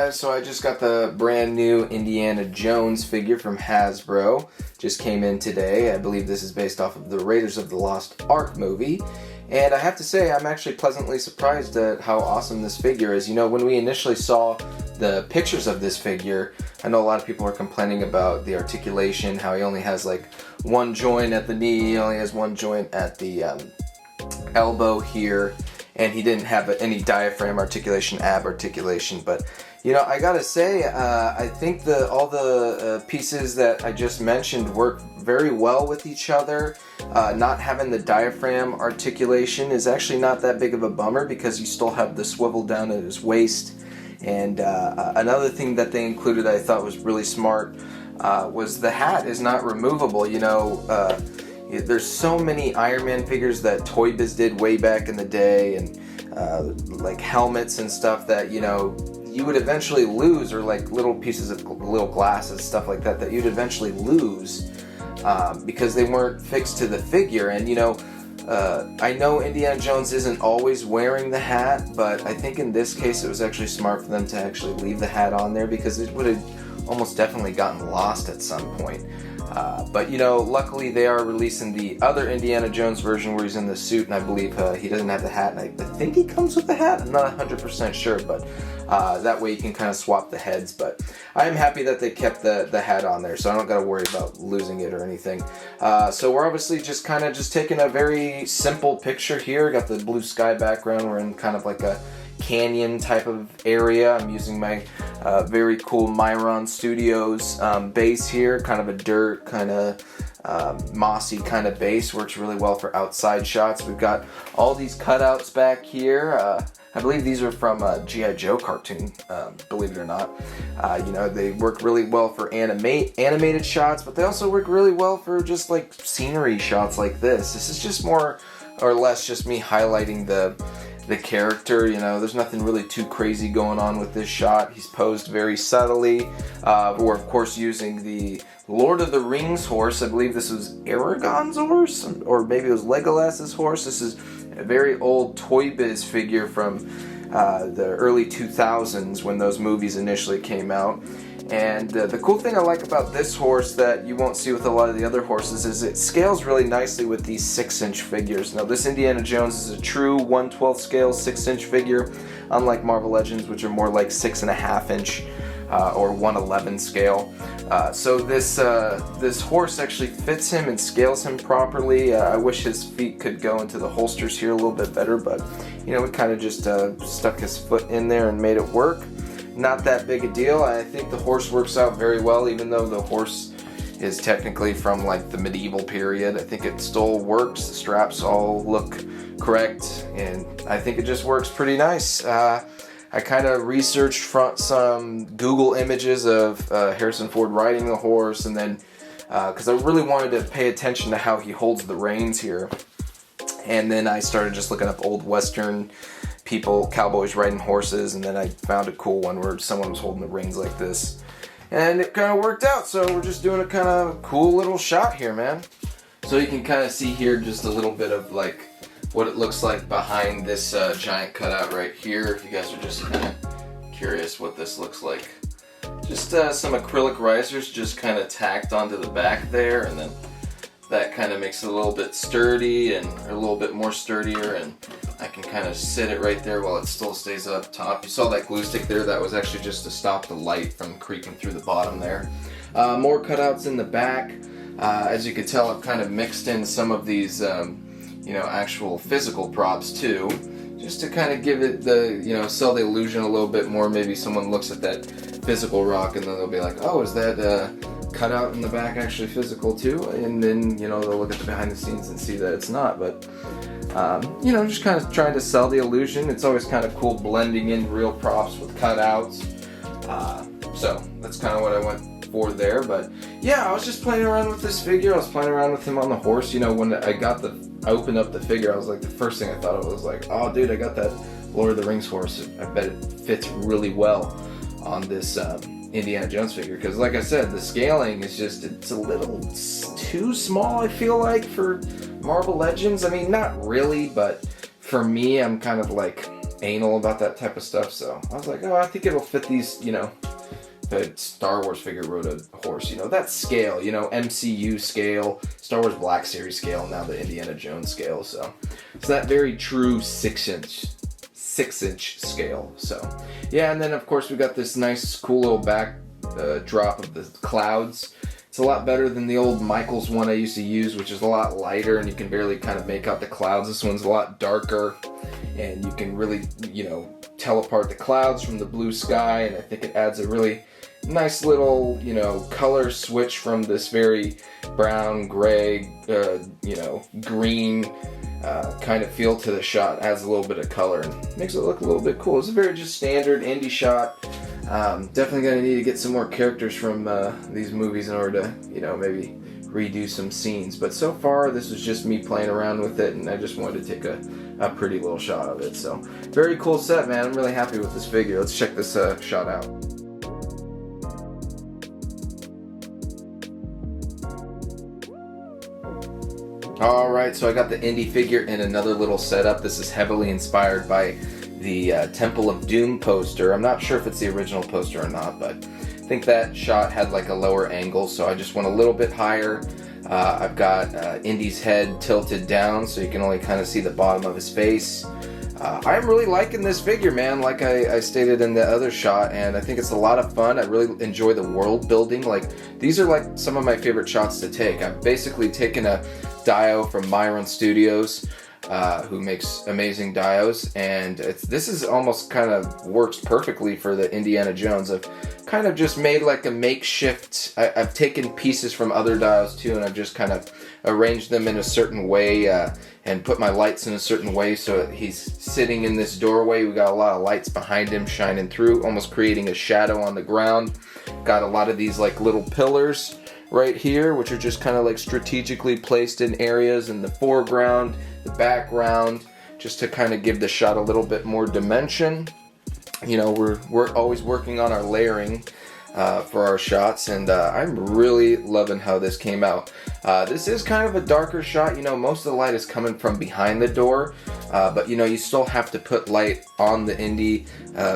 guys, so I just got the brand new Indiana Jones figure from Hasbro. Just came in today. I believe this is based off of the Raiders of the Lost Ark movie. And I have to say, I'm actually pleasantly surprised at how awesome this figure is. You know, when we initially saw the pictures of this figure, I know a lot of people are complaining about the articulation, how he only has like one joint at the knee, he only has one joint at the elbow here, and he didn't have any diaphragm articulation, ab articulation. But you know, I gotta say, I think all the pieces that I just mentioned work very well with each other. Not having the diaphragm articulation is actually not that big of a bummer because you still have the swivel down at his waist. And another thing that they included I thought was really smart was the hat is not removable. You know, there's so many Iron Man figures that Toy Biz did way back in the day, and like helmets and stuff that, you know, you would eventually lose, or like little pieces of little glasses, stuff like that, that you'd eventually lose because they weren't fixed to the figure. And you know, I know Indiana Jones isn't always wearing the hat, but I think in this case it was actually smart for them to actually leave the hat on there because it would have almost definitely gotten lost at some point. But you know, luckily they are releasing the other Indiana Jones version where he's in the suit, and I believe he doesn't have the hat, and I think he comes with the hat. I'm not 100% sure, but that way you can kind of swap the heads. But I am happy that they kept the hat on there, so I don't got to worry about losing it or anything. So we're obviously just taking a very simple picture here. Got the blue sky background. We're in kind of like a canyon type of area. I'm using my very cool Marion Studios base here, kind of a dirt, kind of mossy kind of base. Works really well for outside shots. We've got all these cutouts back here. I believe these are from a G.I. Joe cartoon, believe it or not. You know, they work really well for animated shots, but they also work really well for just like scenery shots like this. This is just more or less just me highlighting the character. You know, there's nothing really too crazy going on with this shot. He's posed very subtly. We're of course using the Lord of the Rings horse. I believe this was Aragorn's horse, or maybe it was Legolas's horse. This is a very old Toy Biz figure from the early 2000s when those movies initially came out. And the cool thing I like about this horse that you won't see with a lot of the other horses is it scales really nicely with these 6-inch figures. Now this Indiana Jones is a true 1/12 scale 6-inch figure, unlike Marvel Legends, which are more like 6.5-inch or 1/11 scale. So this horse actually fits him and scales him properly. I wish his feet could go into the holsters here a little bit better, but you know, we kind of just stuck his foot in there and made it work. Not that big a deal. I think the horse works out very well, even though the horse is technically from like the medieval period. I think it still works. The straps all look correct, and I think it just works pretty nice. I kind of researched from some Google images of Harrison Ford riding the horse, and then because I really wanted to pay attention to how he holds the reins here, and then I started just looking up old Western people, cowboys riding horses, and then I found a cool one where someone was holding the reins like this, and it kind of worked out. So we're just doing a kind of cool little shot here, man. So you can kind of see here just a little bit of like what it looks like behind this giant cutout right here, if you guys are just kind of curious what this looks like. Just some acrylic risers just kind of tacked onto the back there, and then that kind of makes it a little bit sturdy and a little bit more sturdier, and I can kind of sit it right there while it still stays up top. You saw that glue stick there, that was actually just to stop the light from creeping through the bottom there. More cutouts in the back. As you can tell, I've kind of mixed in some of these you know, actual physical props too, just to kind of give it the, you know, sell the illusion a little bit more. Maybe someone looks at that physical rock and then they'll be like, oh, is that cutout in the back actually physical too? And then, you know, they'll look at the behind the scenes and see that it's not. But you know, just kind of trying to sell the illusion. It's always kind of cool blending in real props with cutouts. So that's kind of what I went for there. But yeah, I was just playing around with this figure. I was playing around with him on the horse. You know, when I opened up the figure, I was like, the first thing I thought of was like, oh dude, I got that Lord of the Rings horse. I bet it fits really well on this Indiana Jones figure, because like I said, the scaling is just, it's a little too small, I feel like, for Marvel Legends. I mean, not really, but for me, I'm kind of like anal about that type of stuff, so I was like, oh, I think it'll fit these, you know, the Star Wars figure rode a horse, you know, that scale, you know, MCU scale, Star Wars Black Series scale, now the Indiana Jones scale, so it's that very true 6-inch scale. So yeah, and then of course we got this nice cool little back drop of the clouds. It's a lot better than the old Michaels one I used to use, which is a lot lighter and you can barely kind of make out the clouds. This one's a lot darker and you can really, you know, tell apart the clouds from the blue sky, and I think it adds a really nice little, you know, color switch from this very brown, gray, you know, green kind of feel to the shot. Adds a little bit of color and makes it look a little bit cool. It's a very just standard indie shot. Definitely gonna need to get some more characters from these movies in order to, you know, maybe redo some scenes. But so far, this was just me playing around with it, and I just wanted to take a pretty little shot of it. So very cool set, man. I'm really happy with this figure. Let's check this shot out. Alright, so I got the indie figure in another little setup. This is heavily inspired by the Temple of Doom poster. I'm not sure if it's the original poster or not, but I think that shot had like a lower angle, so I just went a little bit higher. I've got Indy's head tilted down so you can only kind of see the bottom of his face. I'm really liking this figure, man, like I stated in the other shot, and I think it's a lot of fun. I really enjoy the world building. Like, these are like some of my favorite shots to take. I've basically taken a dio from Marion Studios, who makes amazing dios, and this is almost kind of works perfectly for the Indiana Jones. I've kind of just made like a makeshift, I've taken pieces from other dios too, and I've just kind of arranged them in a certain way, and put my lights in a certain way so he's sitting in this doorway. We got a lot of lights behind him shining through, almost creating a shadow on the ground. Got a lot of these like little pillars right here, which are just kind of like strategically placed in areas in the foreground, the background, just to kind of give the shot a little bit more dimension. You know, we're always working on our layering for our shots, and I'm really loving how this came out. This is kind of a darker shot. You know, most of the light is coming from behind the door, but you know, you still have to put light on the indie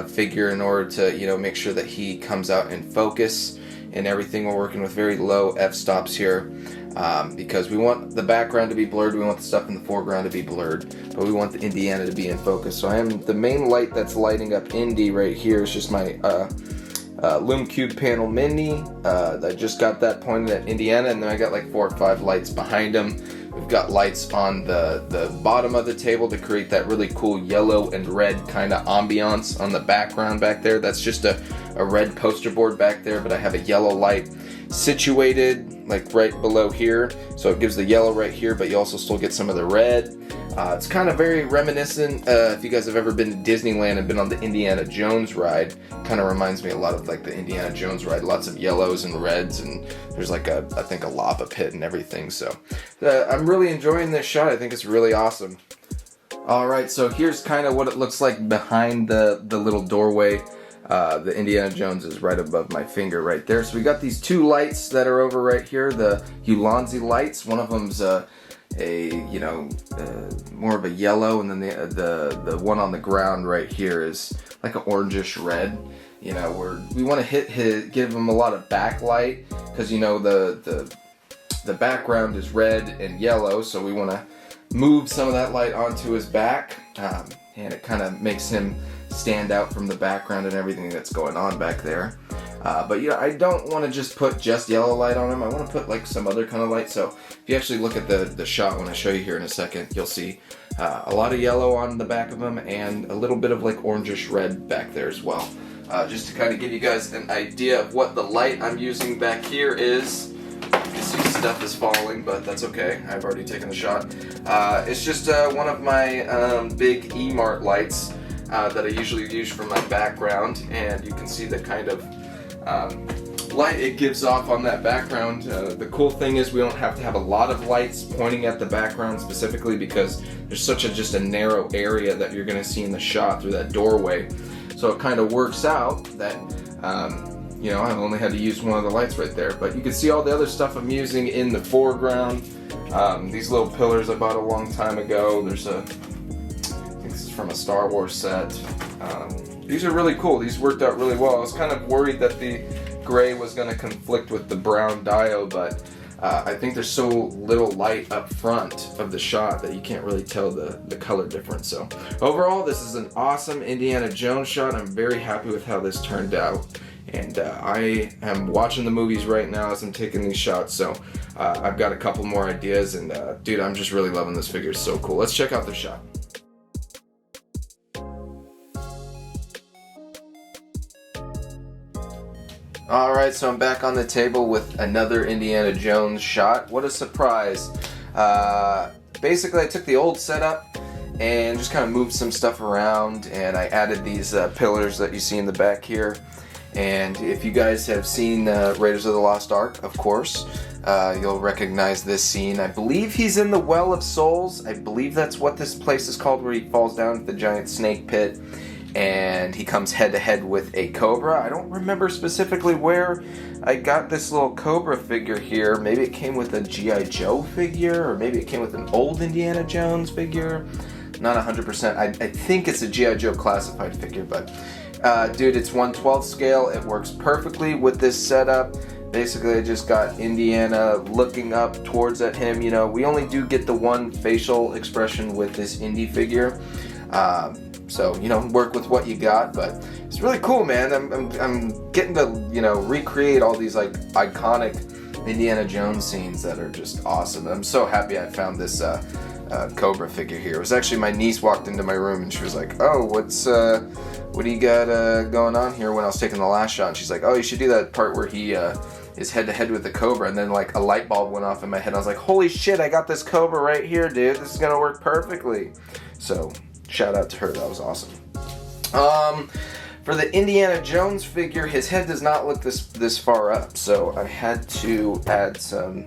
figure in order to, you know, make sure that he comes out in focus and everything. We're working with very low f-stops here, because we want the background to be blurred, we want the stuff in the foreground to be blurred, but we want the Indiana to be in focus. So the main light that's lighting up Indy right here is just my Lume Cube Panel Mini. I just got that pointed at Indiana, and then I got like 4 or 5 lights behind him. We've got lights on the bottom of the table to create that really cool yellow and red kind of ambiance on the background back there. That's just a red poster board back there, but I have a yellow light situated like right below here, so it gives the yellow right here, but you also still get some of the red. It's kind of very reminiscent, if you guys have ever been to Disneyland and been on the Indiana Jones ride, kind of reminds me a lot of like the Indiana Jones ride. Lots of yellows and reds, and there's like I think a lava pit and everything. So I'm really enjoying this shot. I think it's really awesome. Alright, so here's kind of what it looks like behind the little doorway. The Indiana Jones is right above my finger right there. So we got these 2 lights that are over right here, the Ulanzi lights. One of them's more of a yellow, and then the one on the ground right here is like an orangish red. You know, we want to give him a lot of backlight, because you know the background is red and yellow, so we want to move some of that light onto his back, and it kind of makes him stand out from the background and everything that's going on back there. But you know, I don't want to just put yellow light on him. I want to put like some other kind of light. So if you actually look at the shot when I show you here in a second, you'll see a lot of yellow on the back of him and a little bit of like orangish red back there as well. Just to kind of give you guys an idea of what the light I'm using back here is. You can see stuff is falling, but that's okay. I've already taken the shot. It's just one of my big E-Mart lights that I usually use for my background, and you can see the kind of light it gives off on that background. The cool thing is we don't have to have a lot of lights pointing at the background specifically, because there's just a narrow area that you're going to see in the shot through that doorway. So it kind of works out that you know, I've only had to use one of the lights right there, but you can see all the other stuff I'm using in the foreground. These little pillars I bought a long time ago. There's I think this is from a Star Wars set. These are really cool. These worked out really well. I was kind of worried that the gray was going to conflict with the brown dio, but I think there's so little light up front of the shot that you can't really tell the color difference. So overall, this is an awesome Indiana Jones shot. I'm very happy with how this turned out. And I am watching the movies right now as I'm taking these shots, so I've got a couple more ideas, and dude, I'm just really loving this figure. It's so cool. Let's check out the shot. Alright, so I'm back on the table with another Indiana Jones shot. What a surprise. Basically, I took the old setup and just kind of moved some stuff around, and I added these pillars that you see in the back here. And if you guys have seen Raiders of the Lost Ark, of course, you'll recognize this scene. I believe he's in the Well of Souls. I believe that's what this place is called, where he falls down into the giant snake pit and he comes head to head with a cobra. I don't remember specifically where I got this little cobra figure here. Maybe it came with a G.I. Joe figure, or maybe it came with an old Indiana Jones figure. Not 100%. I think it's a G.I. Joe classified figure, but dude, it's 1/12 scale. It works perfectly with this setup. Basically, I just got Indiana looking up towards at him. You know, we only do get the one facial expression with this Indy figure. So, you know, work with what you got, but it's really cool, man. I'm getting to, you know, recreate all these, like, iconic Indiana Jones scenes that are just awesome. I'm so happy I found this Cobra figure here. It was actually my niece walked into my room and she was like, "Oh, what do you got going on here?" When I was taking the last shot, and she's like, "Oh, you should do that part where he is head to head with the Cobra." And then like a light bulb went off in my head. I was like, "Holy shit! I got this Cobra right here, dude. This is gonna work perfectly." So shout out to her. That was awesome. For the Indiana Jones figure, his head does not look this far up, so I had to add some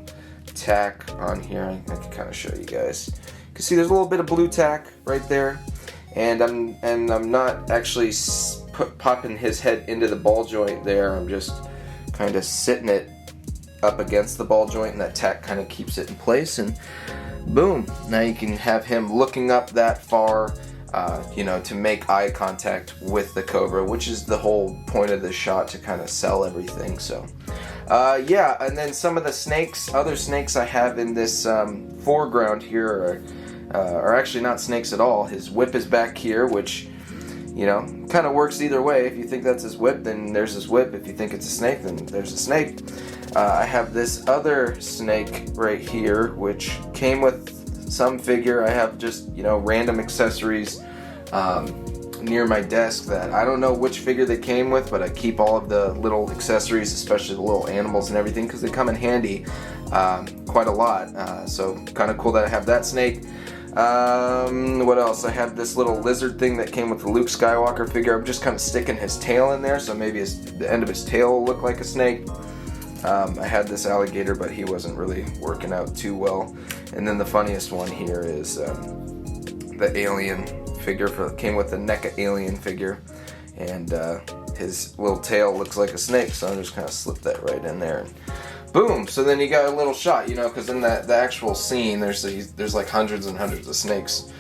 tack on here. I can kind of show you guys. You can see there's a little bit of blue tack right there, and I'm not actually popping his head into the ball joint there. I'm just kind of sitting it up against the ball joint, and that tack kind of keeps it in place, and boom, now you can have him looking up that far, you know, to make eye contact with the Cobra, which is the whole point of this shot, to kind of sell everything. So yeah, and then some of the snakes, other snakes I have in this foreground here are actually not snakes at all. His whip is back here, which, you know, kind of works either way. If you think that's his whip, then there's his whip. If you think it's a snake, then there's a snake. I have this other snake right here, which came with some figure. I have just, you know, random accessories near my desk that I don't know which figure they came with, but I keep all of the little accessories, especially the little animals and everything, because they come in handy quite a lot. So kind of cool that I have that snake. What else? I have this little lizard thing that came with the Luke Skywalker figure. I'm just kind of sticking his tail in there, so maybe the end of his tail will look like a snake. I had this alligator, but he wasn't really working out too well. And then the funniest one here is the alien figure came with the NECA alien figure, and his little tail looks like a snake, so I just kind of slipped that right in there. And boom! So then you got a little shot, you know, because in the actual scene, there's like hundreds and hundreds of snakes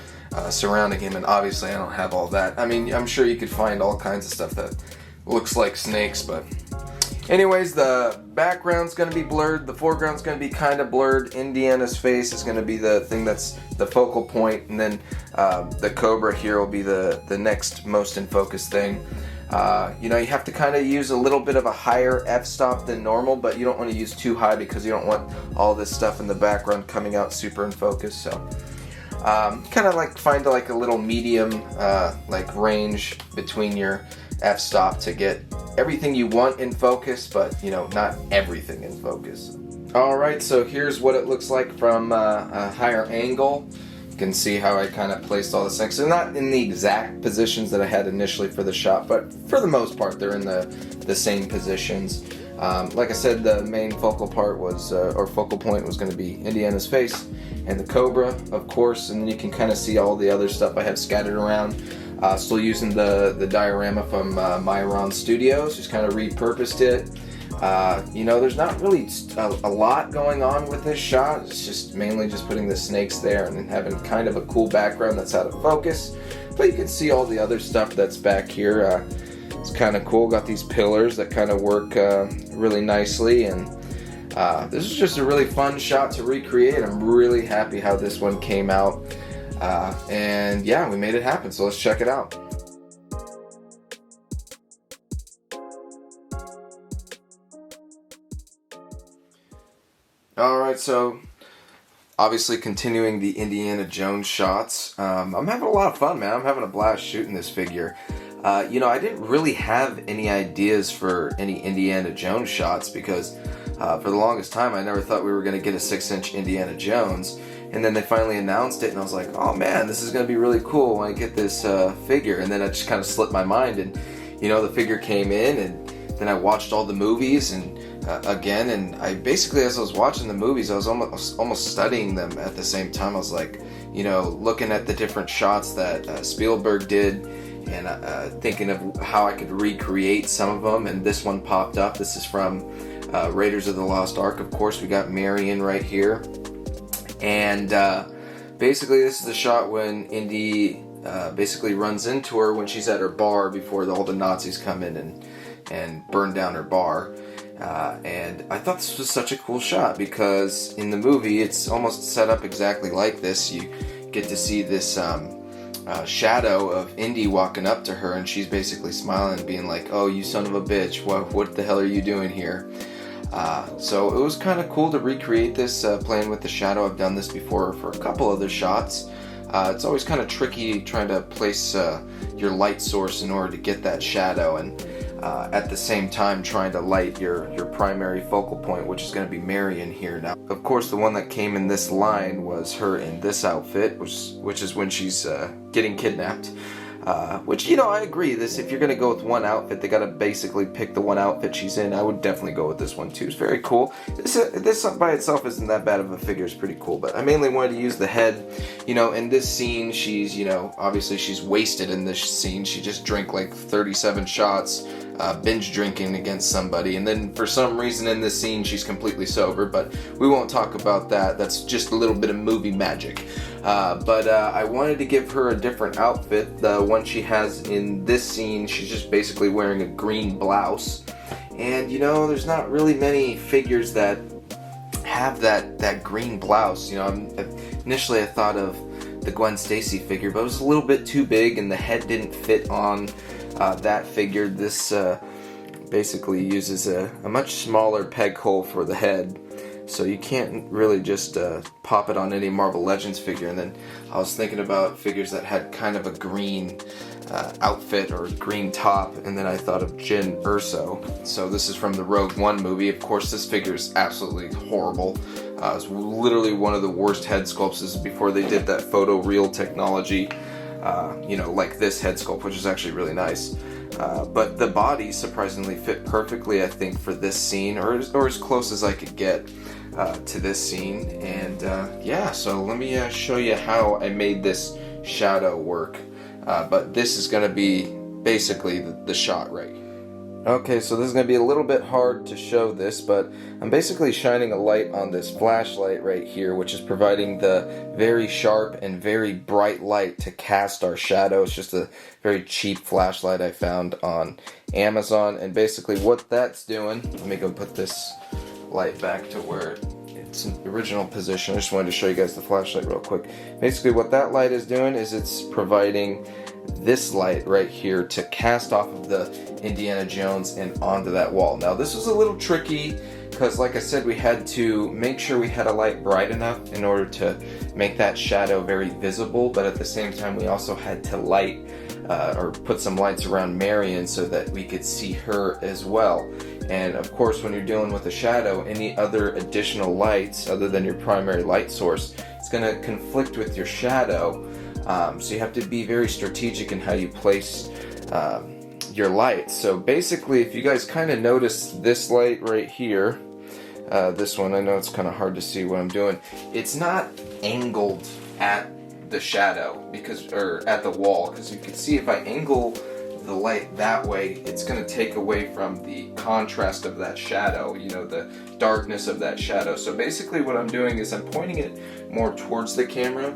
surrounding him, and obviously I don't have all that. I mean, I'm sure you could find all kinds of stuff that looks like snakes, but anyways, the background's going to be blurred, the foreground's going to be kind of blurred, Indiana's face is going to be the thing that's the focal point, and then the Cobra here will be the next most in focus thing. You know, you have to kind of use a little bit of a higher f-stop than normal, but you don't want to use too high because you don't want all this stuff in the background coming out super in focus. So kind of like find like a little medium like range between your f-stop to get everything you want in focus, but you know, not everything in focus. Alright, so here's what it looks like from a higher angle. You can see how I kind of placed all the things. They're not in the exact positions that I had initially for the shot, but for the most part they're in the same positions. Like I said, the main focal part was, or focal point was going to be Indiana's face and the Cobra, of course, and then you can kind of see all the other stuff I have scattered around. Still using the diorama from Marion Studios, just kind of repurposed it. You know, there's not really a lot going on with this shot. It's just mainly just putting the snakes there and then having kind of a cool background that's out of focus. But you can see all the other stuff that's back here. It's kind of cool. Got these pillars that kind of work really nicely, and this is just a really fun shot to recreate. I'm really happy how this one came out, and yeah, we made it happen, so let's check it out. Alright, so obviously continuing the Indiana Jones shots. I'm having a lot of fun, man. I'm having a blast shooting this figure. You know, I didn't really have any ideas for any Indiana Jones shots because for the longest time I never thought we were going to get a 6-inch Indiana Jones. And then they finally announced it and I was like, oh man, this is going to be really cool when I get this figure. And then it just kind of slipped my mind, and you know, the figure came in, and then I watched all the movies and again, and I basically, as I was watching the movies, I was almost studying them at the same time. I was like, you know, looking at the different shots that Spielberg did, and thinking of how I could recreate some of them, and this one popped up. This is from Raiders of the Lost Ark, of course. We got Marion right here, and basically this is the shot when Indy basically runs into her when she's at her bar before all the Nazis come in and burn down her bar. And I thought this was such a cool shot because in the movie it's almost set up exactly like this. You get to see this shadow of Indy walking up to her, and she's basically smiling and being like, oh, you son of a bitch, what the hell are you doing here? So it was kind of cool to recreate this, playing with the shadow. I've done this before for a couple other shots. It's always kind of tricky trying to place your light source in order to get that shadow, and at the same time trying to light your primary focal point, which is going to be Marion here. Now, of course, the one that came in this line was her in this outfit, which is when she's getting kidnapped. Which, you know, I agree. This, if you're going to go with one outfit, they got to basically pick the one outfit she's in. I would definitely go with this one too. It's very cool. This by itself isn't that bad of a figure. It's pretty cool, but I mainly wanted to use the head. You know, in this scene, she's, you know, obviously she's wasted in this scene. She just drank like 37 shots, binge drinking against somebody, and then for some reason in this scene she's completely sober, but we won't talk about that. That's just a little bit of movie magic. But I wanted to give her a different outfit. The one she has in this scene, she's just basically wearing a green blouse, and you know, there's not really many figures that have that green blouse. You know, initially I thought of the Gwen Stacy figure, but it was a little bit too big and the head didn't fit on that figure. This basically uses a much smaller peg hole for the head, so you can't really just pop it on any Marvel Legends figure. And then I was thinking about figures that had kind of a green outfit or green top, and then I thought of Jyn Erso. So this is from the Rogue One movie. Of course, this figure is absolutely horrible. It's literally one of the worst head sculpts. This is before they did that photoreal technology, you know, like this head sculpt, which is actually really nice. But the body surprisingly fit perfectly, I think, for this scene, or as close as I could get to this scene. And yeah, so let me show you how I made this shadow work. But this is going to be basically the shot right. Okay, so this is going to be a little bit hard to show this, but I'm basically shining a light on this flashlight right here, which is providing the very sharp and very bright light to cast our shadow. It's just a very cheap flashlight I found on Amazon, and basically what that's doing, let me go put this light back to where it's in the original position. I just wanted to show you guys the flashlight real quick. Basically what that light is doing is it's providing this light right here to cast off of the Indiana Jones and onto that wall. Now this was a little tricky because, like I said, we had to make sure we had a light bright enough in order to make that shadow very visible, but at the same time we also had to light or put some lights around Marion so that we could see her as well. And of course, when you're dealing with a shadow, any other additional lights other than your primary light source, it's going to conflict with your shadow. So you have to be very strategic in how you place your lights. So basically, if you guys kind of notice this light right here, this one, I know it's kind of hard to see what I'm doing. It's not angled at the shadow or at the wall, because you can see if I angle the light that way, it's going to take away from the contrast of that shadow, you know, the darkness of that shadow. So basically what I'm doing is I'm pointing it more towards the camera,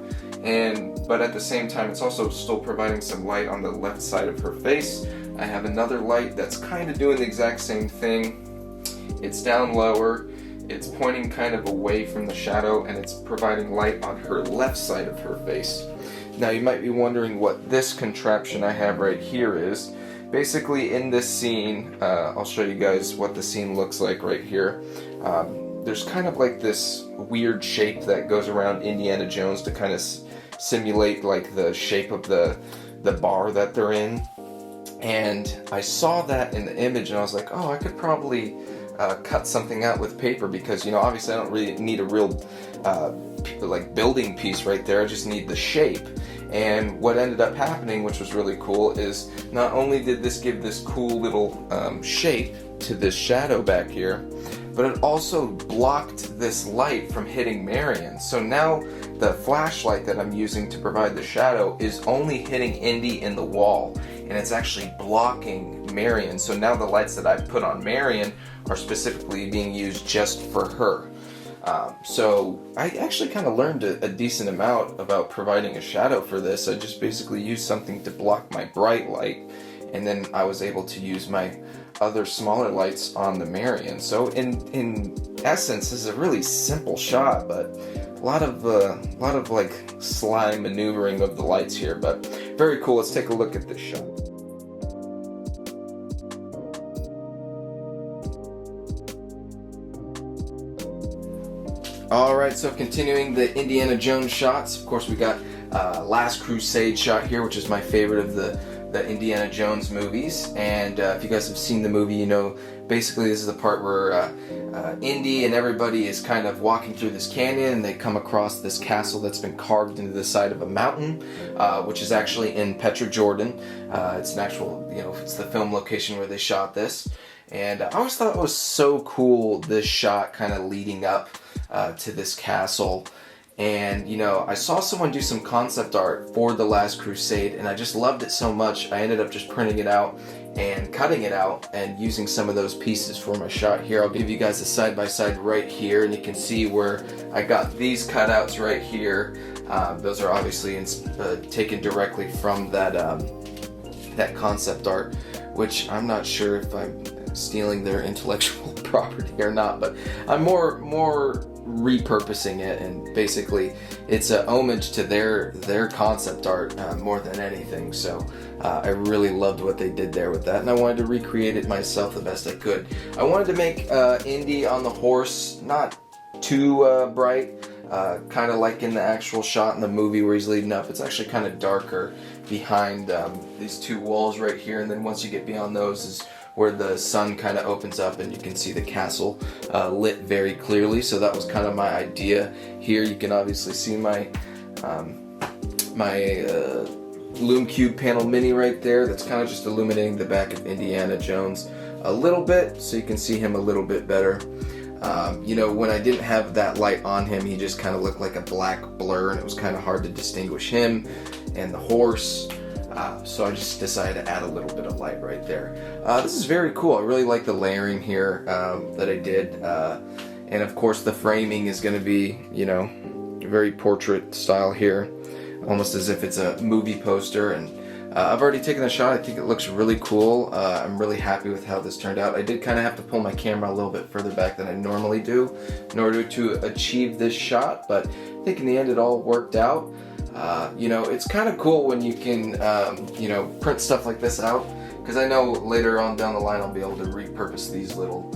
but at the same time it's also still providing some light on the left side of her face. I have another light that's kind of doing the exact same thing. It's down lower, it's pointing kind of away from the shadow, and it's providing light on her left side of her face. Now you might be wondering what this contraption I have right here is. Basically in this scene, I'll show you guys what the scene looks like right here. There's kind of like this weird shape that goes around Indiana Jones to kind of simulate like the shape of the bar that they're in. And I saw that in the image and I was like, oh, I could probably cut something out with paper, because, you know, obviously I don't really need a real like building piece right there. I just need the shape. And what ended up happening, which was really cool, is not only did this give this cool little shape to this shadow back here, but it also blocked this light from hitting Marion. So now the flashlight that I'm using to provide the shadow is only hitting Indy in the wall, and it's actually blocking Marion. So now the lights that I've put on Marion are specifically being used just for her. So I actually kind of learned a decent amount about providing a shadow for this. I just basically used something to block my bright light, and then I was able to use my other smaller lights on the Marion. So in essence, this is a really simple shot, but a lot of like sly maneuvering of the lights here, but very cool. Let's take a look at this shot. Alright, so continuing the Indiana Jones shots, of course we got Last Crusade shot here, which is my favorite of the Indiana Jones movies. And if you guys have seen the movie, you know, basically this is the part where Indy and everybody is kind of walking through this canyon, and they come across this castle that's been carved into the side of a mountain, which is actually in Petra, Jordan. It's an actual, you know, it's the film location where they shot this. And I always thought it was so cool, this shot kind of leading up to this castle. And, you know, I saw someone do some concept art for The Last Crusade, and I just loved it so much, I ended up just printing it out and cutting it out and using some of those pieces for my shot here. I'll give you guys a side-by-side right here, and you can see where I got these cutouts right here. Those are obviously taken directly from that concept art, which I'm not sure if I'm stealing their intellectual property or not, but I'm more repurposing it, and basically it's a homage to their concept art more than anything. So I really loved what they did there with that, and I wanted to recreate it myself the best I could. I wanted to make Indy on the horse not too bright, kind of like in the actual shot in the movie where he's leading up. It's actually kind of darker behind these two walls right here, and then once you get beyond those is where the sun kind of opens up and you can see the castle lit very clearly. So that was kind of my idea here. You can obviously see my Lume Cube panel mini right there. That's kind of just illuminating the back of Indiana Jones a little bit, so you can see him a little bit better. You know, when I didn't have that light on him, he just kind of looked like a black blur, and it was kind of hard to distinguish him and the horse. So I just decided to add a little bit of light right there. This is very cool. I really like the layering here that I did. And of course the framing is going to be, you know, very portrait style here, almost as if it's a movie poster. And I've already taken a shot. I think it looks really cool. I'm really happy with how this turned out. I did kind of have to pull my camera a little bit further back than I normally do in order to achieve this shot, but I think in the end it all worked out. You know, it's kind of cool when you can, you know, print stuff like this out, because I know later on down the line I'll be able to repurpose these little,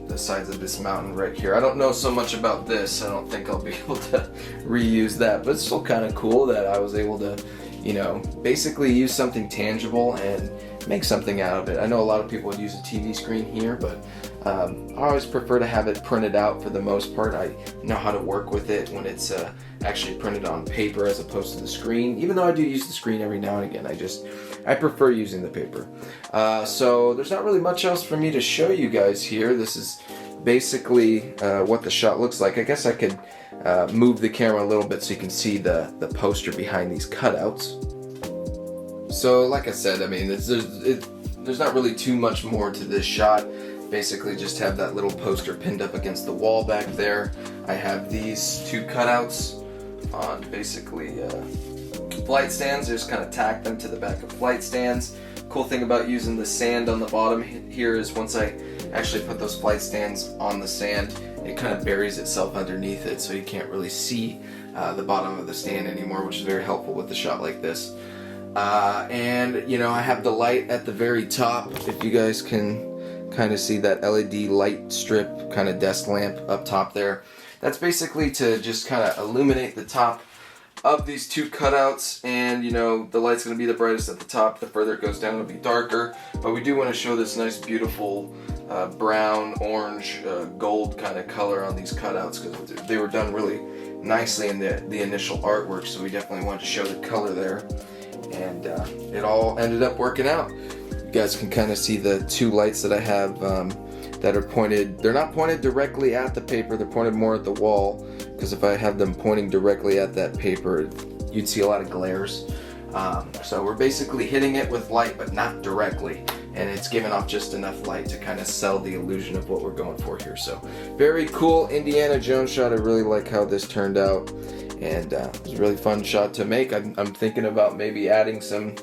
the sides of this mountain right here. I don't know so much about this. I don't think I'll be able to reuse that, but it's still kind of cool that I was able to, you know, basically use something tangible and make something out of it. I know a lot of people would use a TV screen here, but I always prefer to have it printed out for the most part. I know how to work with it when it's actually printed on paper as opposed to the screen, even though I do use the screen every now and again. I prefer using the paper. So there's not really much else for me to show you guys here. This is basically what the shot looks like. I guess I could move the camera a little bit so you can see the poster behind these cutouts. So like I said, I mean, there's not really too much more to this shot. Basically just have that little poster pinned up against the wall back there. I have these two cutouts on basically flight stands. Just kind of tack them to the back of flight stands. Cool thing about using the sand on the bottom here is once I actually put those flight stands on the sand, it kind of buries itself underneath it, so you can't really see the bottom of the stand anymore, which is very helpful with a shot like this. And you know, I have the light at the very top. If you guys can kind of see that LED light strip, kind of desk lamp up top there, that's basically to just kind of illuminate the top of these two cutouts. And you know, the light's going to be the brightest at the top. The further it goes down, it'll be darker, but we do want to show this nice beautiful brown, orange, gold kind of color on these cutouts, because they were done really nicely in the initial artwork, so we definitely wanted to show the color there, and it all ended up working out. You guys can kind of see the two lights that I have that are pointed. They're not pointed directly at the paper, they're pointed more at the wall, because if I have them pointing directly at that paper, you'd see a lot of glares. So we're basically hitting it with light, but not directly, and it's giving off just enough light to kind of sell the illusion of what we're going for here. So very cool Indiana Jones shot. I really like how this turned out, and it was a really fun shot to make. I'm thinking about maybe adding some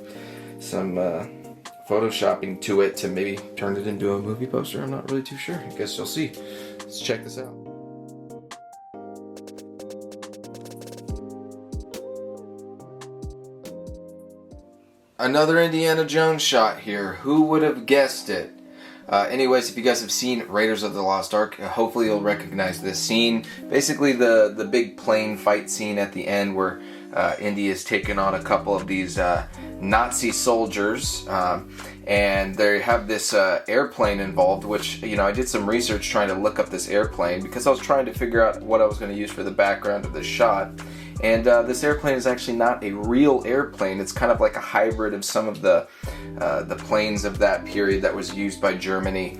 photoshopping to it to maybe turn it into a movie poster. I'm not really too sure. I guess you'll see. Let's check this out. Another Indiana Jones shot here. Who would have guessed it? Anyways, if you guys have seen Raiders of the Lost Ark, hopefully you'll recognize this scene. Basically the big plane fight scene at the end where Indy is taking on a couple of these Nazi soldiers, and they have this airplane involved, which, you know, I did some research trying to look up this airplane because I was trying to figure out what I was going to use for the background of this shot. And this airplane is actually not a real airplane. It's kind of like a hybrid of some of the planes of that period that was used by Germany,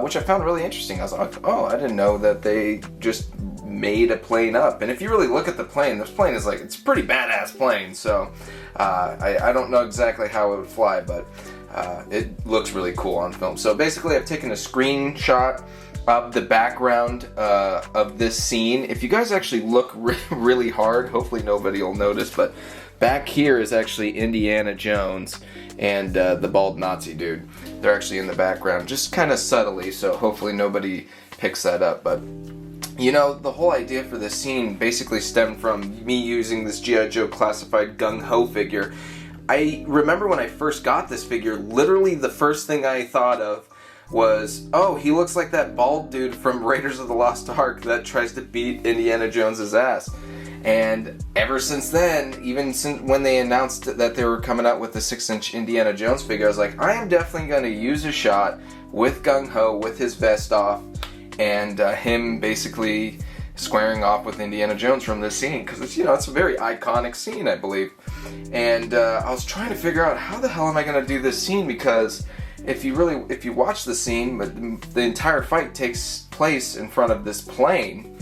which I found really interesting. I was like, oh, I didn't know that they just made a plane up. And if you really look at the plane, this plane is like, it's a pretty badass plane. So I don't know exactly how it would fly, but it looks really cool on film. So basically I've taken a screenshot of the background of this scene. If you guys actually look really hard, hopefully nobody will notice, but back here is actually Indiana Jones and the bald Nazi dude. They're actually in the background, just kind of subtly, so hopefully nobody picks that up. But you know, the whole idea for this scene basically stemmed from me using this G.I. Joe classified gung-ho figure. I remember when I first got this figure, literally the first thing I thought of was, oh, he looks like that bald dude from Raiders of the Lost Ark that tries to beat Indiana Jones's ass. And ever since then, even since when they announced that they were coming out with the 6-inch Indiana Jones figure, I was like, I am definitely going to use a shot with gung-ho, with his vest off, and him basically squaring off with Indiana Jones from this scene, because it's, you know, it's a very iconic scene, I believe. And I was trying to figure out how the hell am I going to do this scene, because if you watch the scene, the entire fight takes place in front of this plane,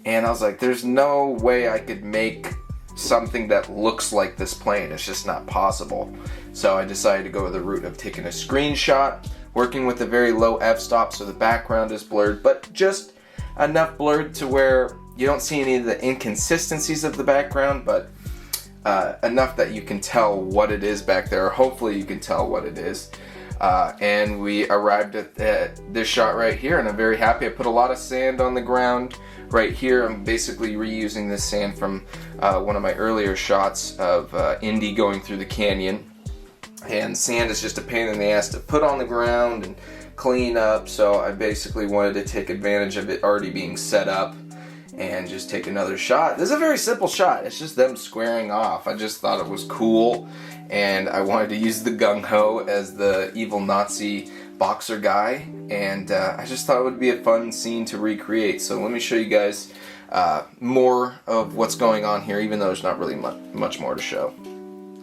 and I was like, there's no way I could make something that looks like this plane. It's just not possible. So I decided to go with the route of taking a screenshot, working with a very low f-stop so the background is blurred, but just enough blurred to where you don't see any of the inconsistencies of the background, but enough that you can tell what it is back there, or hopefully you can tell what it is. And we arrived at this shot right here, and I'm very happy. I put a lot of sand on the ground right here. I'm basically reusing this sand from one of my earlier shots of Indy going through the canyon. And sand is just a pain in the ass to put on the ground and clean up, so I basically wanted to take advantage of it already being set up and just take another shot. This is a very simple shot. It's just them squaring off. I just thought it was cool, and I wanted to use the gung-ho as the evil Nazi boxer guy, and I just thought it would be a fun scene to recreate. So let me show you guys more of what's going on here, even though there's not really much more to show.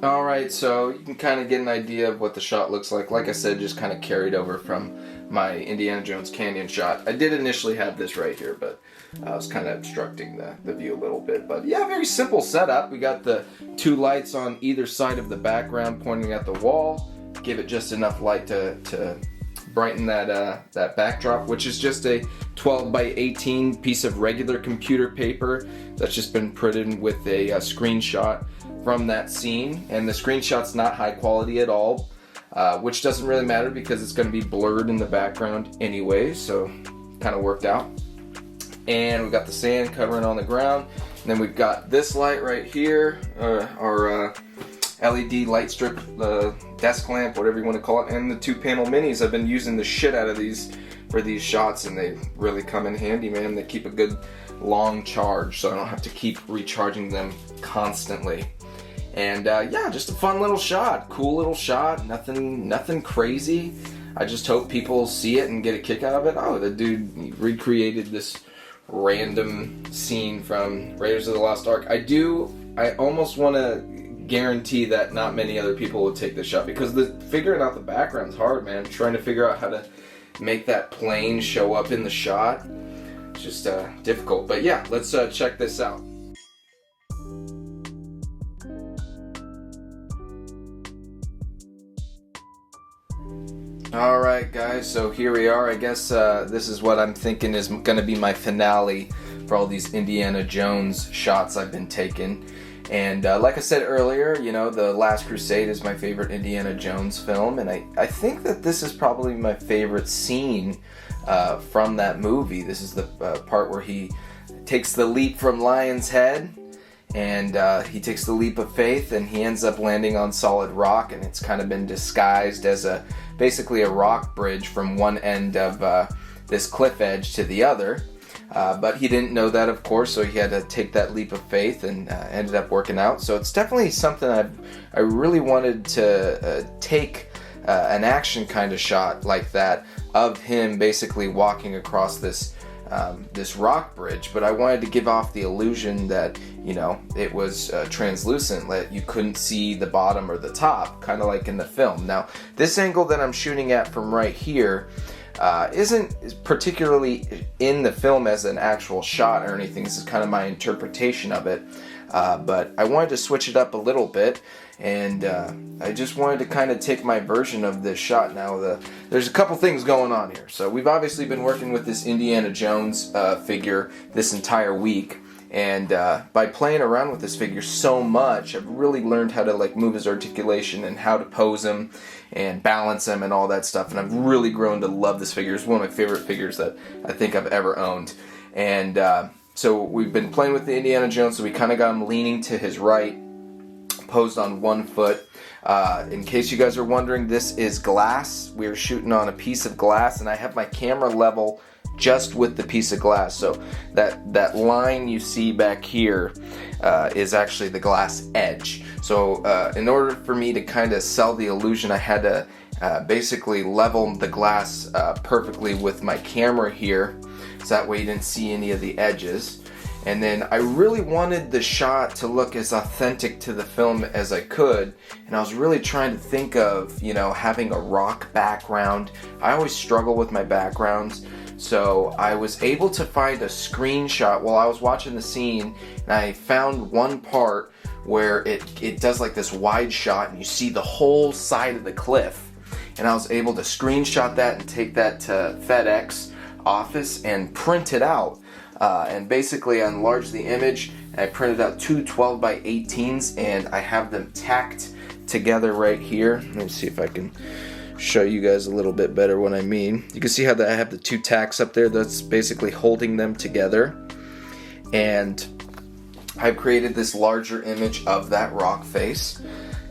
Alright, so you can kind of get an idea of what the shot looks like. Like I said, just kind of carried over from my Indiana Jones Canyon shot. I did initially have this right here, but I was kind of obstructing the view a little bit. But yeah, very simple setup. We got the two lights on either side of the background pointing at the wall. Give it just enough light to brighten that backdrop, which is just a 12 by 18 piece of regular computer paper that's just been printed with a screenshot from that scene. And the screenshot's not high quality at all, which doesn't really matter because it's going to be blurred in the background anyway, so kind of worked out. And we've got the sand covering on the ground, and then we've got this light right here, our LED light strip, desk lamp, whatever you want to call it, and the 2-panel minis. I've been using the shit out of these for these shots, and they really come in handy, man. They keep a good long charge, so I don't have to keep recharging them constantly. And yeah, just a fun little shot, cool little shot, nothing crazy. I just hope people see it and get a kick out of it. Oh, the dude recreated this random scene from Raiders of the Lost Ark. I almost want to guarantee that not many other people would take this shot, because figuring out the background's hard, man. Trying to figure out how to make that plane show up in the shot, it's just difficult. But yeah, let's check this out. Alright guys, so here we are. I guess this is what I'm thinking is going to be my finale for all these Indiana Jones shots I've been taking. And like I said earlier, you know, The Last Crusade is my favorite Indiana Jones film, and I think that this is probably my favorite scene from that movie. This is the part where he takes the leap from Lion's Head, and he takes the leap of faith, and he ends up landing on solid rock, and it's kind of been disguised as basically a rock bridge from one end of this cliff edge to the other. But he didn't know that, of course, so he had to take that leap of faith, and ended up working out. So it's definitely something I really wanted to take an action kind of shot like that of him basically walking across this rock bridge, but I wanted to give off the illusion that, you know, it was translucent, that you couldn't see the bottom or the top, kind of like in the film. Now, this angle that I'm shooting at from right here isn't particularly in the film as an actual shot or anything. This is kind of my interpretation of it, but I wanted to switch it up a little bit, and I just wanted to kind of take my version of this shot. Now, there's a couple things going on here. So we've obviously been working with this Indiana Jones figure this entire week, and by playing around with this figure so much, I've really learned how to like move his articulation and how to pose him and balance him and all that stuff, and I've really grown to love this figure. It's one of my favorite figures that I think I've ever owned. And so we've been playing with the Indiana Jones, so we kind of got him leaning to his right, posed on one foot. In case you guys are wondering, this is glass. We're shooting on a piece of glass, and I have my camera level just with the piece of glass. So that line you see back here is actually the glass edge. So in order for me to kind of sell the illusion, I had to basically level the glass perfectly with my camera here, so that way you didn't see any of the edges. And then I really wanted the shot to look as authentic to the film as I could, and I was really trying to think of, you know, having a rock background. I always struggle with my backgrounds, so I was able to find a screenshot while I was watching the scene, and I found one part where it does like this wide shot and you see the whole side of the cliff, and I was able to screenshot that and take that to FedEx office and print it out. And basically I enlarged the image, and I printed out two 12 by 18s, and I have them tacked together right here. Let me see if I can show you guys a little bit better what I mean. You can see how I have the two tacks up there. That's basically holding them together, and I've created this larger image of that rock face,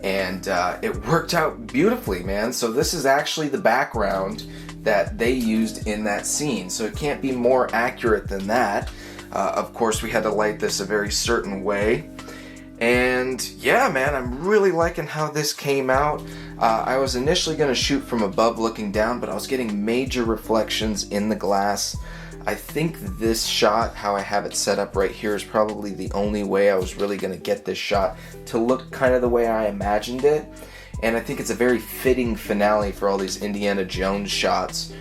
and it worked out beautifully, man. So this is actually the background that they used in that scene, so it can't be more accurate than that. Of course, we had to light this a very certain way, and yeah, man, I'm really liking how this came out. I was initially going to shoot from above looking down, but I was getting major reflections in the glass, I think this shot, how I have it set up right here, is probably the only way I was really going to get this shot to look kind of the way I imagined it. And I think it's a very fitting finale for all these Indiana Jones shots.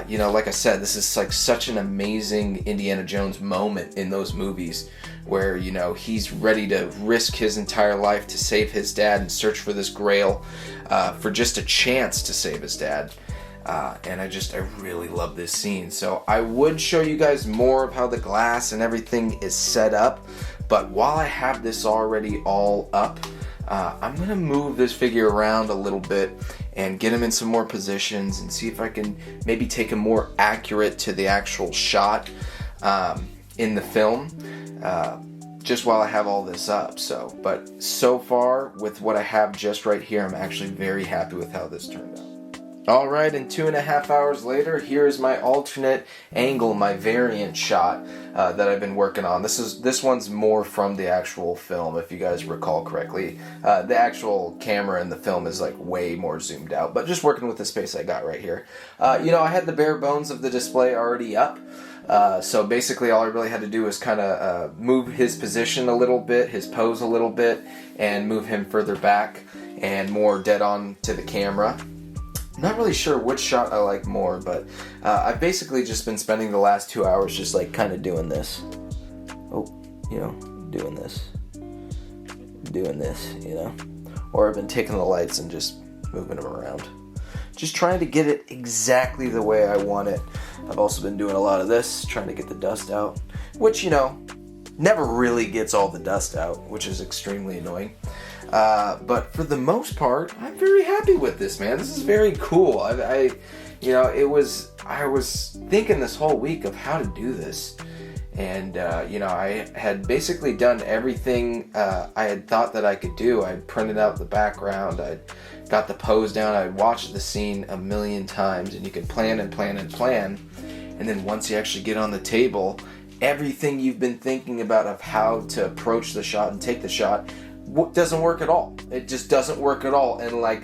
You know, like I said, this is like such an amazing Indiana Jones moment in those movies where, you know, he's ready to risk his entire life to save his dad and search for this grail for just a chance to save his dad. And I really love this scene. So I would show you guys more of how the glass and everything is set up, but while I have this already all up, I'm going to move this figure around a little bit and get him in some more positions and see if I can maybe take him more accurate to the actual shot in the film, just while I have all this up. But so far, with what I have just right here, I'm actually very happy with how this turned out. Alright, and 2.5 hours later, here is my alternate angle, my variant shot that I've been working on. This one's more from the actual film, if you guys recall correctly. The actual camera in the film is like way more zoomed out, but just working with the space I got right here. You know, I had the bare bones of the display already up. So basically all I really had to do was kind of move his position a little bit, his pose a little bit, and move him further back and more dead on to the camera. I'm not really sure which shot I like more, but I've basically just been spending the last 2 hours just like kind of doing this. Oh, you know, doing this, you know. Or I've been taking the lights and just moving them around. Just trying to get it exactly the way I want it. I've also been doing a lot of this, trying to get the dust out, which, you know, never really gets all the dust out, which is extremely annoying. But for the most part, I'm very happy with this, man. This is very cool. You know, I was thinking this whole week of how to do this. And, you know, I had basically done everything I had thought that I could do. I'd printed out the background. I'd got the pose down. I'd watched the scene a million times. And you can plan and plan and plan. And then once you actually get on the table, everything you've been thinking about of how to approach the shot and take the shot doesn't work at all. It just doesn't work at all. And like,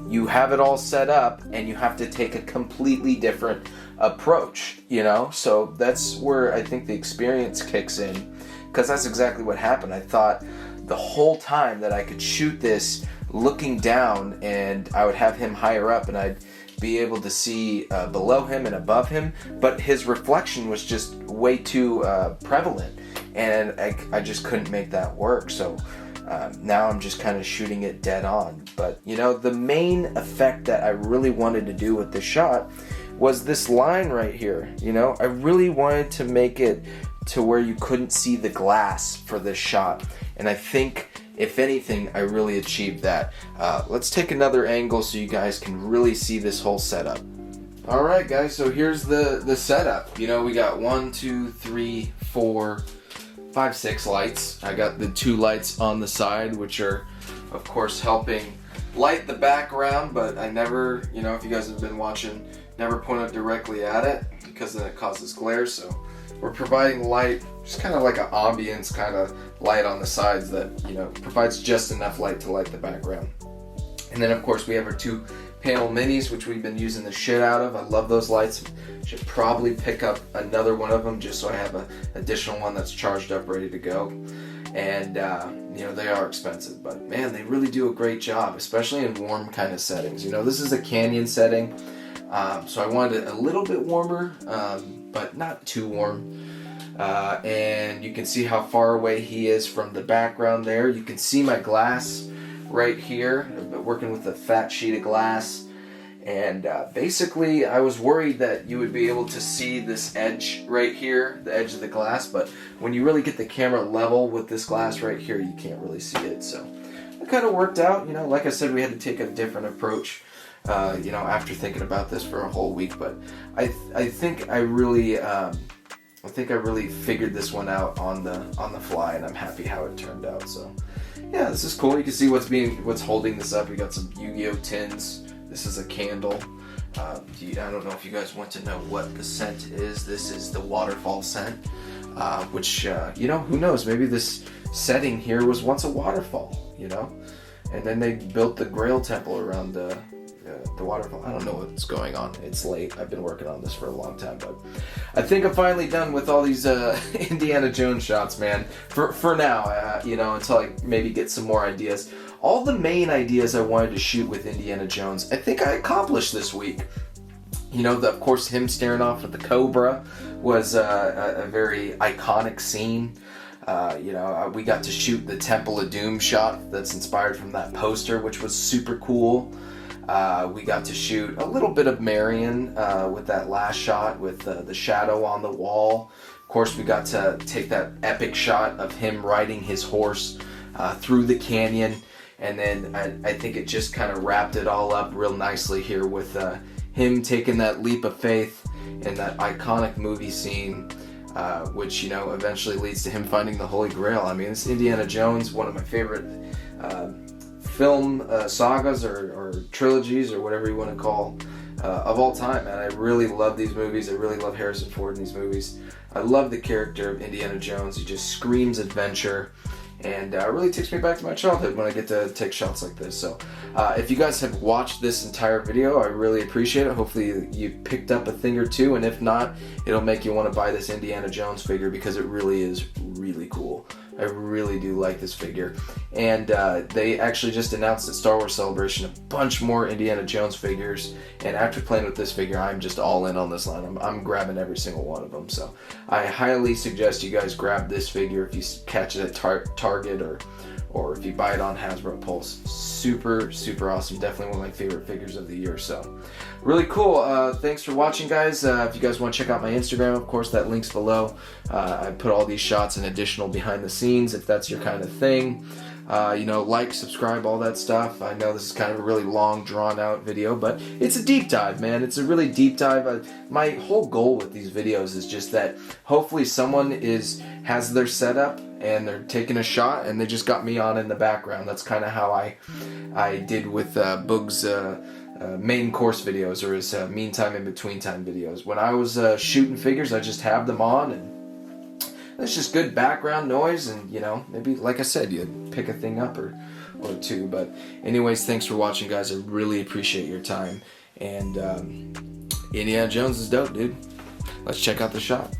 you have it all set up and you have to take a completely different approach, you know? So that's where I think the experience kicks in, because that's exactly what happened. I thought the whole time that I could shoot this looking down and I would have him higher up and I'd be able to see below him and above him, but his reflection was just way too prevalent, and I just couldn't make that work. So now I'm just kind of shooting it dead on. But you know, the main effect that I really wanted to do with this shot was this line right here. You know, I really wanted to make it to where you couldn't see the glass for this shot, and I think, if anything, I really achieved that. Let's take another angle so you guys can really see this whole setup. Alright guys, so here's the setup. You know, we got 1, 2, 3, 4, 5, 6 lights. I got the 2 lights on the side, which are of course helping light the background, but I never, you know, if you guys have been watching, never point it directly at it because then it causes glare. So we're providing light, just kind of like an ambience kind of light on the sides that, you know, provides just enough light to light the background. And then of course we have our 2 panel minis, which we've been using the shit out of. I love those lights. Should probably pick up another one of them just so I have an additional one that's charged up, ready to go. And you know, they are expensive, but man, they really do a great job, especially in warm kind of settings. You know, this is a canyon setting, so I wanted it a little bit warmer, but not too warm. And you can see how far away he is from the background there. You can see my glass right here. I've been working with a fat sheet of glass, and basically I was worried that you would be able to see this edge right here, the edge of the glass, but when you really get the camera level with this glass right here, you can't really see it. So it kind of worked out. You know, like I said, we had to take a different approach, you know, after thinking about this for a whole week, but I think I really figured this one out on the fly, and I'm happy how it turned out. So yeah, this is cool. You can see what's holding this up. We got some Yu-Gi-Oh tins. This is a candle. I don't know if you guys want to know what the scent is. This is the waterfall scent, which you know, who knows? Maybe this setting here was once a waterfall, you know, and then they built the Grail Temple around the waterfall. I don't know what's going on. It's late. I've been working on this for a long time, but I think I'm finally done with all these Indiana Jones shots, man. For now, you know, until I maybe get some more ideas. All the main ideas I wanted to shoot with Indiana Jones, I think I accomplished this week. You know, of course, him staring off at the Cobra was a very iconic scene. You know, we got to shoot the Temple of Doom shot that's inspired from that poster, which was super cool. We got to shoot a little bit of Marion with that last shot with the shadow on the wall. Of course, we got to take that epic shot of him riding his horse through the canyon. And then I think it just kind of wrapped it all up real nicely here with him taking that leap of faith in that iconic movie scene. Which, you know, eventually leads to him finding the Holy Grail. I mean, it's Indiana Jones, one of my favorite film sagas or trilogies or whatever you want to call of all time, and I really love these movies. I really love Harrison Ford in these movies. I love the character of Indiana Jones. He just screams adventure, and really takes me back to my childhood when I get to take shots like this. So if you guys have watched this entire video, I really appreciate it. Hopefully you picked up a thing or two, and if not, it'll make you want to buy this Indiana Jones figure because it really is really cool. I really do like this figure. And they actually just announced at Star Wars Celebration a bunch more Indiana Jones figures, and after playing with this figure, I'm just all in on this line. I'm grabbing every single one of them. So I highly suggest you guys grab this figure if you catch it at Target or if you buy it on Hasbro Pulse. Super, super awesome. Definitely one of my favorite figures of the year. So really cool. Thanks for watching, guys. If you guys want to check out my Instagram, of course, that link's below. I put all these shots and additional behind the scenes if that's your kind of thing. You know, like, subscribe, all that stuff. I know this is kind of a really long, drawn-out video, but it's a deep dive, man. It's a really deep dive. My whole goal with these videos is just that hopefully someone has their setup and they're taking a shot and they just got me on in the background. That's kind of how I did with Boog's main course videos, or his meantime in between time videos. When I was shooting figures, I just have them on, and it's just good background noise, and you know, maybe like I said, you pick a thing up or two. But anyways, thanks for watching, guys. I really appreciate your time, and Indiana Jones is dope, dude. Let's check out the shot.